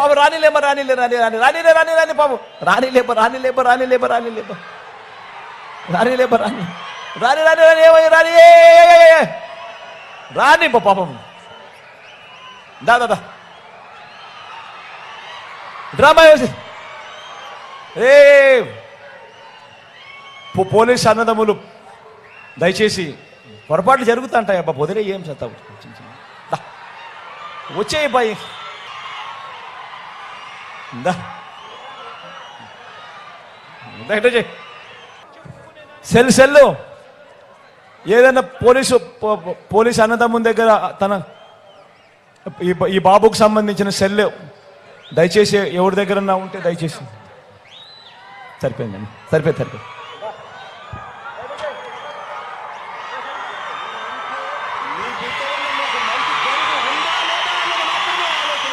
పాపం రానిలేమో రానిలే రాని రాని రానిలే రాని రాని పాపం రానిలేప రానిలేప రానిలేప రానిలేప రానిలేప రాని రాని రాని రాని ఏమో రాని రాని పాపం దాదా డ్రామా వేసి ఏ పోలీస్ అన్నదమ్ములు దయచేసి పొరపాట్లు జరుగుతుంటాయి అబ్బా పొదిరే ఏం చేస్తావు వచ్చేయి బాయ్ సెల్లు ఏదైనా పోలీసు అన్నదమ్ముని దగ్గర తన ఈ బాబుకు సంబంధించిన సెల్ దయచేసి ఎవరి దగ్గర ఉంటే దయచేసి సరిపోయిందండి సరిపోయింది